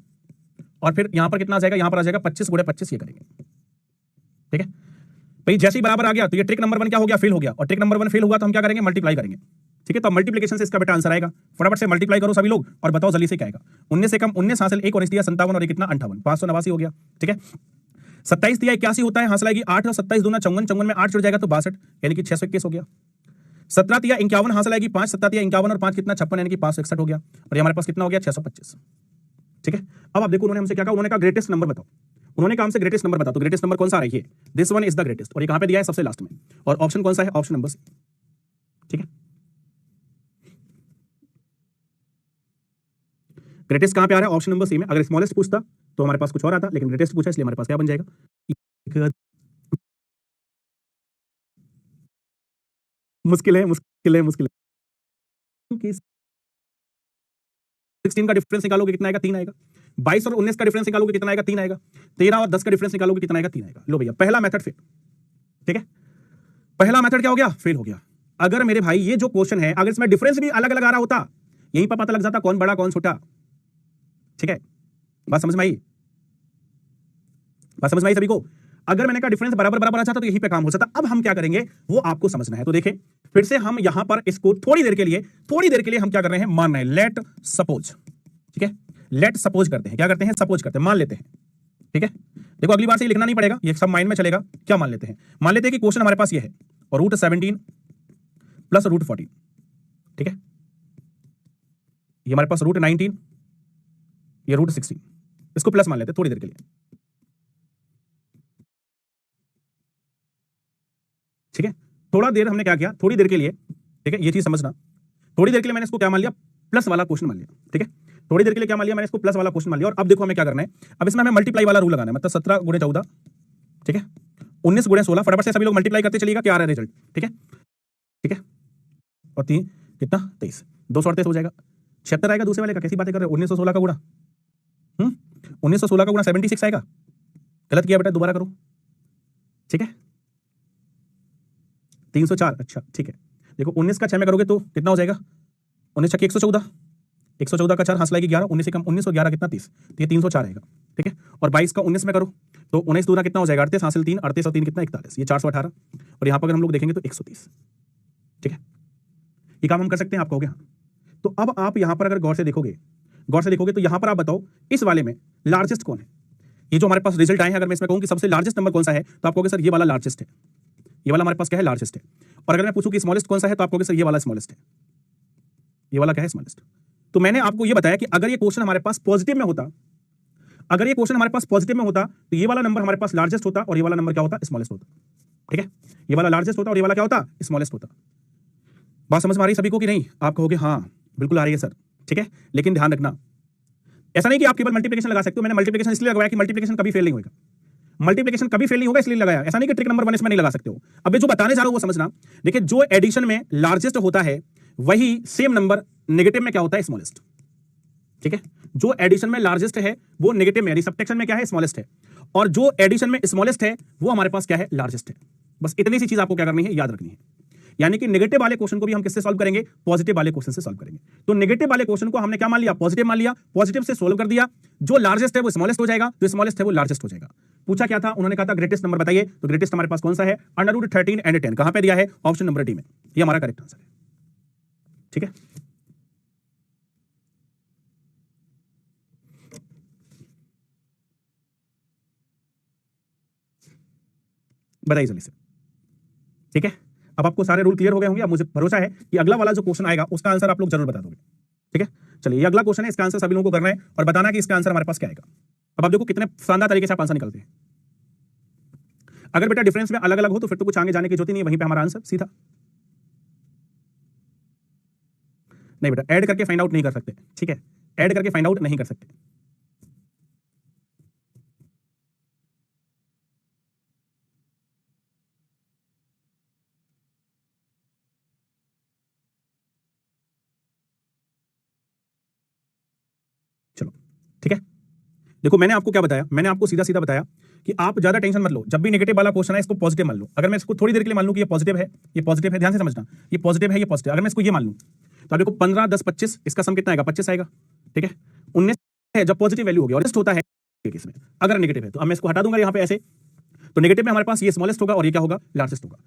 और फिर यहां पर कितना आ जाएगा, यहां पर आ जाएगा 25 × 25 ये करेंगे। ठीक है भाई, जैसे ही बराबर आ गया तो ये ट्रिक नंबर 1 क्या हो गया, फेल हो गया। और ट्रिक नंबर 1 फेल हुआ तो हम क्या करेंगे, मल्टीप्लाई करेंगे। ठीक है, तो मल्टीप्लिकेशन से इसका बेटा आंसर आएगा। फटाफट से मल्टीप्लाई करो सभी लोग और बताओ जल्दी से क्या आएगा। 19 से कम 19 हासिल 1 और दिया 57 और ये कितना 58, 589 हो गया। ठीक है, 27 दिया 81 होता है, हासिल आएगी 8 और 27 दूना 54, 54 में 8 जुड़ जाएगा तो 62 यानी कि 621 हो गया। 17 दिया 51 हासिल आएगी 5, 17 दिया 51 और 5 कितना 56 यानी कि 561 हो गया। और ये हमारे पास कितना हो गया 625। ठीक है, अब आप देखो उन्होंने हमसे क्या कहा, उन्होंने कहा ग्रेटेस्ट नंबर बताओ। उन्होंने कहा हमसे ग्रेटेस्ट नंबर बताओ, तो ग्रेटेस्ट नंबर कौन सा आ रहा है, ये this one is the greatest. और ये कहां पे दिया है, सबसे लास्ट में। और ऑप्शन कौन सा है, ऑप्शन नंबर सी। ठीक है, ग्रेटेस्ट कहां पे आ रहा है, ऑप्शन नंबर सी में। अगर स्मॉलेस्ट पूछता तो हमारे पास कुछ और आता, लेकिन ग्रेटेस्ट पूछा इसलिए हमारे पास क्या बन जाएगा, मुश्किल है मुश्किल है मुश्किल है। 16 का डिफरेंस निकालोगे कितना आएगा, 3 आएगा। 22 और 19 का डिफरेंस निकालोगे कितना आएगा, 3 आएगा। 13 और 10 का डिफरेंस निकालोगे कितना आएगा, 3 आएगा। लो भैया, पहला मेथड फेल। ठीक है, पहला मेथड क्या हो गया, फेल हो गया। अगर मेरे भाई ये जो क्वेश्चन है, अगर इसमें डिफरेंस भी अलग अलग आ रहा होता, यहीं पर पता लग जाता कौन बड़ा कौन छोटा। ठीक है, बात समझ में आई, बात समझ में आई सभी को। अगर मैंने कहा डिफरेंस बराबर बराबर आ जाता तो यहीं पे काम हो सकता। अब हम क्या करेंगे वो आपको समझना है। तो देखें फिर से हम यहां पर इसको थोड़ी देर के लिए हम क्या कर रहे हैं, मान रहे हैं, लेट सपोज। ठीक है, लेट सपोज करते हैं, क्या करते हैं, सपोज करते हैं, मान लेते हैं। ठीक है, देखो अगली बार से लिखना नहीं पड़ेगा, ये सब माइंड में चलेगा। क्या मान लेते हैं, मान लेते हैं कि क्वेश्चन हमारे पास ये है और रूट 17 प्लस रूट 14। ठीक है, ये हमारे पास रूट 19, ये रूट 16, इसको प्लस मान लेते हैं थोड़ी देर के लिए। ठीक है, थोड़ा देर हमने क्या किया, थोड़ी देर के लिए। ठीक है, ये चीज समझना, थोड़ी देर के लिए मैंने इसको क्या मान लिया, प्लस वाला क्वेश्चन मान लिया। ठीक है, थोड़ी देर के लिए क्या मान लिया, मैंने इसको प्लस वाला क्वेश्चन मान लिया। और अब देखो हमें क्या करना है, अब इसमें हमें मल्टीप्लाई वाला रूल लगाना है, मतलब 17 × 14। ठीक है, 19 × 16। फटाफट से सभी लोग मल्टीप्लाई करते चलिएगा, क्या आ रहा है रिजल्ट। ठीक है, ठीक है, और 3 कितना 23, 238 हो जाएगा। 76 आएगा दूसरे वाले का, कैसी बातें कर रहे हो, 1916 का गुणा 1916 का गुणा 76 आएगा। गलत किया बेटा, दोबारा करो। ठीक है, 304। अच्छा ठीक है, देखो 19 का 6 में करोगे तो कितना हो जाएगा, 19 छक्के 114, 114 का 4 हासिल आएगी 11, 19 से कम 19 और 11 कितना 30, तो ये 304 आएगा। ठीक है, और 22 का 19 में करो तो 19 दूना कितना हो जाएगा 38, हासिल 3, 38 और 3 कितना 41, ये 418। और यहाँ पर अगर हम लोग देखेंगे तो 130। ठीक है, ये काम हम कर सकते हैं, आप कहोगे हाँ। तो अब आप यहाँ पर अगर गौर से देखोगे तो यहाँ पर आप बताओ इस वाले में लार्जेस्ट कौन है। ये जो हमारे पास रिजल्ट आए हैं, अगर मैं इसमें कहूँ कि सबसे लार्जेस्ट नंबर कौन सा है तो आप कहोगे सर ये वाला लार्जेस्ट है, ये वाला हमारे पास क्या है, लार्जेस्ट है। और अगर मैं पूछूं कि स्मॉलेस्ट कौन सा है तो आप कहोगे सर ये वाला स्मॉलेस्ट है, ये वाला क्या है, स्मॉलेस्ट। तो मैंने आपको ये बताया कि अगर ये क्वेश्चन हमारे पास पॉजिटिव में होता, अगर ये क्वेश्चन हमारे पास पॉजिटिव में होता तो ये वाला नंबर हमारे पास लार्जेस्ट होता और ये वाला नंबर क्या होता, स्मॉलेस्ट होता। ठीक है, ये वाला लार्जेस्ट होता और ये वाला क्या होता, स्मॉलेस्ट होता। बात समझ में आ रही सभी को कि नहीं, आप कहोगे हाँ बिल्कुल आ रही है सर। ठीक है, लेकिन ध्यान रखना ऐसा नहीं कि आप केवल मल्टीप्लिकेशन लगा सकते हो। मैंने मल्टीप्लिकेशन इसलिए लगवाया कि मल्टीप्लिकेशन कभी फेल नहीं होगा। मल्टीप्लिकेशन कभी फेल नहीं होगा इसलिए लगाया, ऐसा नहीं कि ट्रिक नंबर 1 इसमें नहीं लगा सकते हो। अब ये जो बताने जा रहा हूं वो समझना। देखिए जो एडिशन में लार्जेस्ट होता है वही सेम नंबर नेगेटिव में क्या होता है, स्मॉलेस्ट। ठीक है, जो एडिशन में लार्जेस्ट है वो नेगेटिव में यानी सबट्रैक्शन में क्या है, स्मॉलेस्ट है, और जो एडिशन में स्मॉलेस्ट है वो हमारे पास क्या है, लार्जेस्ट है। बस इतनी सी चीज आपको क्या करनी है, याद रखनी है। यानी कि नेगेटिव वाले क्वेश्चन को भी हम किससे सॉल्व करेंगे, पॉजिटिव वाले क्वेश्चन से सॉल्व करेंगे। तो नेगेटिव वाले क्वेश्चन को हमने क्या मान लिया, पॉजिटिव मान लिया, पॉजिटिव से सॉल्व कर दिया। जो लार्जेस्ट है वो स्मॉलेस्ट हो जाएगा, जो स्मॉलेस्ट है वो लार्जेस्ट हो जाएगा। पूछा क्या था, उन्होंने कहा था ग्रेटेस्ट नंबर बताइए, तो ग्रेटेस्ट हमारे पास कौन सा है, √13 एंड 10। कहां पे दिया है, ऑप्शन नंबर डी में। ये हमारा करेक्ट आंसर है। ठीक है, बताइए जल्दी से। ठीक है, अब आपको सारे रूल क्लियर हो गए होंगे। अब मुझे भरोसा है कि अगला वाला जो क्वेश्चन आएगा उसका आंसर आप लोग जरूर बता दोगे। ठीक है, चलिए ये अगला क्वेश्चन है, इसका आंसर सभी लोगों को करना है और बताना है कि इसका आंसर हमारे पास क्या आएगा। अब आप देखो कितने शानदार तरीके से आप आंसर निकलते हैं। अगर बेटा डिफरेंस में अलग अलग हो तो फिर तो कुछ आगे जाने की जरूरत नहीं है, वहीं पे हमारा आंसर सीधा। नहीं बेटा, ऐड करके फाइंड आउट नहीं कर सकते। ठीक है, ऐड करके फाइंड आउट नहीं कर सकते। चलो ठीक है, देखो मैंने आपको क्या बताया, मैंने आपको सीधा सीधा बताया कि आप ज्यादा टेंशन मत लो। जब भी नेगेटिव वाला क्वेश्चन है इसको पॉजिटिव मान लो। अगर मैं इसको थोड़ी देर के लिए मान लूं कि ये पॉजिटिव है, ये पॉजिटिव है, ध्यान से समझना, ये पॉजिटिव है, ये पॉजिटिव। अगर मैं इसको ये मान लूं तो देखो 15, 10, 25, इसका सम कितना आएगा, 25 आएगा। ठीक है, 19 है जब पॉजिटिव वैल्यू होगी, और होता है इसमें अगर नेगेटिव है तो अब मैं इसको हटा दूंगा यहाँ पे ऐसे। तो नेगेटिव में हमारे पास ये स्मॉलेस्ट होगा और ये क्या होगा, लार्जेस्ट होगा।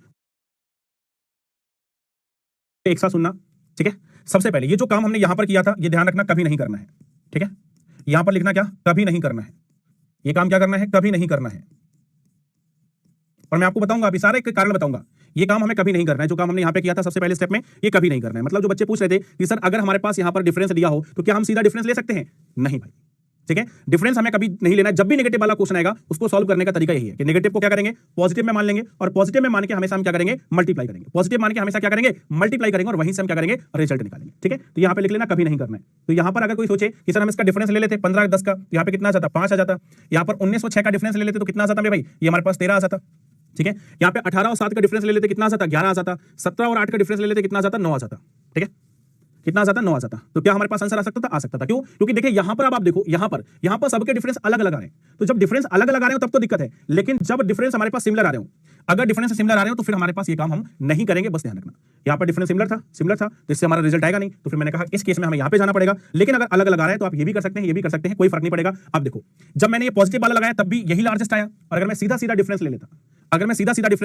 एक साथ सुनना। ठीक है, सबसे पहले ये जो काम हमने यहां पर किया था ये ध्यान रखना, कभी नहीं करना है। ठीक है, यहां पर लिखना क्या, कभी नहीं करना है। ये काम क्या करना है, कभी नहीं करना है। और मैं आपको बताऊंगा अभी सारे कारण बताऊंगा। ये काम हमें कभी नहीं करना है, जो काम हमने यहां पे किया था सबसे पहले स्टेप में, ये कभी नहीं करना है। मतलब जो बच्चे पूछ रहे थे कि सर अगर हमारे पास यहां पर डिफरेंस दिया हो तो क्या हम सीधा डिफरेंस ले सकते हैं, नहीं भाई। ठीक है, डिफरेंस हमें कभी नहीं लेना है। जब भी नेगेटिव वाला क्वेश्चन आएगा उसको सॉल्व करने का तरीका यही है कि नेगेटिव को क्या करेंगे, पॉजिटिव में मान लेंगे, और पॉजिटिव में मान के हमेशा हम क्या करेंगे, मल्टीप्लाई करेंगे। पॉजिटिव मान के हमेशा क्या करेंगे, मल्टीप्लाई करेंगे, और वहीं से हम क्या करेंगे, रिजल्ट निकालेंगे। ठीक है, तो यहाँ पे लिख लेना कभी नहीं करना है। तो यहाँ पर अगर कोई सोचे कि सर हम इसका डिफरेंस ले लेते 15, 10 का, तो यहाँ पे कितना आ जाता, 5 आ जाता। यहाँ पर 19 और 6 का डिफरेंस ले लेते तो कितना आ जाता मेरे भाई, ये हमारे पास 13 आ जाता। ठीक है, यहाँ पे 18 और 7 का डिफरेंस ले लेते कितना आ जाता, 11 आ जाता। 17 और 8 का डिफरेंस ले लेते कितना आ जाता, 9 आ जाता। ठीक है, कितना आ जाता, 9 आ जाता। तो क्या हमारे पास आंसर आ सकता था, आ सकता था। क्यों, क्योंकि देखिए यहां पर अब आप देखो, यहां पर सबके डिफरेंस अलग अलग आ रहे हैं। तो जब डिफरेंस अलग अलग आ रहे हो तब तो दिक्कत है, लेकिन जब डिफरेंस हमारे पास सिमिलर आ रहे हो, अगर डिफरेंस सिमिलर आ रहे हो तो फिर हमारे पास ये काम हम नहीं करेंगे। बस ध्यान रखना, यहां पर डिफरेंस सिमिलर था तो इससे हमारा रिजल्ट आएगा नहीं। तो फिर मैंने कहा इस केस में हमें यहां पे जाना पड़ेगा। लेकिन अगर अलग अलग आ रहा है तो आप ये भी कर सकते हैं, ये भी कर सकते हैं, कोई फर्क नहीं पड़ेगा। अब देखो जब मैंने ये पॉजिटिव वाला लगाया तब भी यही लार्जेस्ट आया, और अगर मैं सीधा सीधा डिफरेंस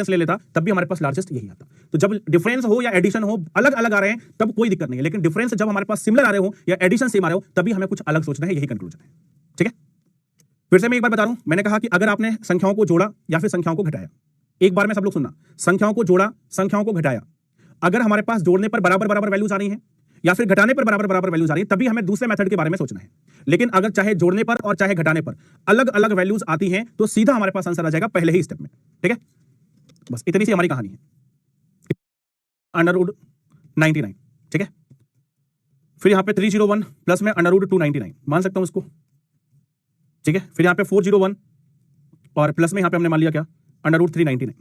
ले लेता तब भी हमारे पास लार्जेस्ट यही आता। तो जब डिफरेंस हो या एडिशन हो अलग अलग आ रहे हैं तब कोई दिक्कत नहीं है, लेकिन डिफरेंस जब हमारे पास सिमिलर आ रहे हो या एडिशन सेम आ रहे हो तभी हमें कुछ अलग सोचना है, यही कंक्लूजन है। ठीक है, फिर से मैं एक बार बता रहा हूं, मैंने कहा कि अगर आपने संख्याओं को जोड़ा या फिर संख्याओं को घटाया, एक बार में सब लोग सुनना, संख्याओं को जोड़ा, संख्याओं को घटाया, अगर हमारे पास जोड़ने पर बराबर बराबर वैल्यूज आ रही हैं या फिर घटाने पर बराबर बराबर वैल्यूज आ रही हैं तभी हमें दूसरे मेथड के बारे में सोचना है। लेकिन अगर चाहे जोड़ने पर और चाहे घटाने पर अलग अलग वैल्यूज आती हैं तो सीधा हमारे पास आंसर आ जाएगा पहले ही स्टेप में। ठीक है, बस इतनी सी हमारी कहानी है। √99। ठीक है, फिर यहां पे 301 प्लस में √299 मान सकता हूं उसको। ठीक है, फिर यहां पे 401 और प्लस में यहां पे हमने मान लिया क्या, √399।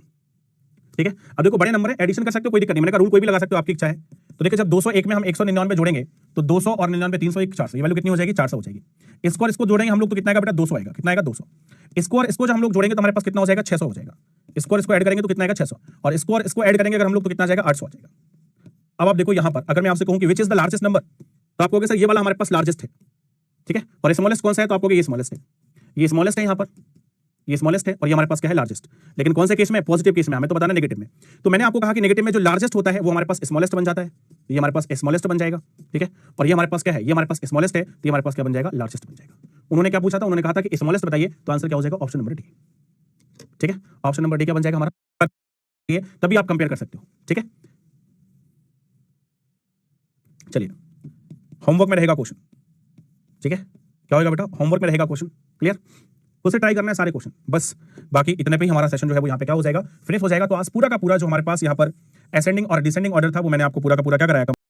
ठीक है, अब देखो बड़े नंबर है, एडिशन कर सकते हो, कोई दिक्कत नहीं। मैंने कहा रूल कोई भी लगा सकते हो, आपकी इच्छा है। तो देखिए जब 201 में हम 199 जोड़ेंगे तो 200 और 99 301 400, ये वैल्यू कितनी हो जाएगी, 400 हो जाएगी। इसको और इसको जोड़ेंगे हम लोग तो कितना आएगा बेटा, 200 आएगा। कितना आएगा, 200। इसको और इसको जब हम लोग जोड़ेंगे तो हमारे पास कितना हो जाएगा, 600 हो जाएगा। इसको और इसको ऐड करेंगे तो कितना आएगा, 600, और इसको और इसको ऐड करेंगे अगर हम लोग तो कितना आ जाएगा, 800 आ जाएगा। अब आप देखो यहां पर अगर मैं आपसे कहूं कि which is the largest number, तो आप कहोगे सर ये वाला हमारे पास लार्जेस्ट है। ठीक है, और स्मॉलेस्ट कौन सा है, तो आप कहोगे ये स्मॉलेस्ट है, ये स्मॉलेस्ट है, यहां पर ये स्मॉलेस्ट है, और ये हमारे पास क्या है, लार्जेस्ट। लेकिन कौन से केस में, पॉजिटिव केस में, हमें तो बताना नेगेटिव में। तो मैंने आपको कहा कि नेगेटिव में जो लार्जेस्ट होता है वो हमारे पास स्मॉलेस्ट बन जाता है, ये हमारे पास स्मॉलेस्ट बन जाएगा। ठीक है, और ये हमारे पास क्या है, ये हमारे पास स्मॉलेस्ट है, तो ये हमारे पास क्या बन जाएगा, लार्जेस्ट बन जाएगा। उन्होंने क्या पूछा था, उन्होंने कहा था कि स्मॉलेस्ट बताइए, तो आंसर क्या हो जाएगा, ऑप्शन नंबर डी। ठीक है, ऑप्शन नंबर डी क्या बन जाएगा हमारा, तभी आप कंपेयर कर सकते हो। ठीक है, चलिए होमवर्क में रहेगा क्वेश्चन। ठीक है, क्या होगा बेटा, होमवर्क में रहेगा क्वेश्चन। क्लियर, खुद से ट्राई करना है सारे क्वेश्चन, बस बाकी इतने पे ही हमारा सेशन जो है वो यहाँ पे क्या हो जाएगा, फिनिश हो जाएगा। तो आज पूरा का पूरा जो हमारे पास यहाँ पर असेंडिंग और डिसेंडिंग ऑर्डर था वो मैंने आपको पूरा का पूरा क्या कराया।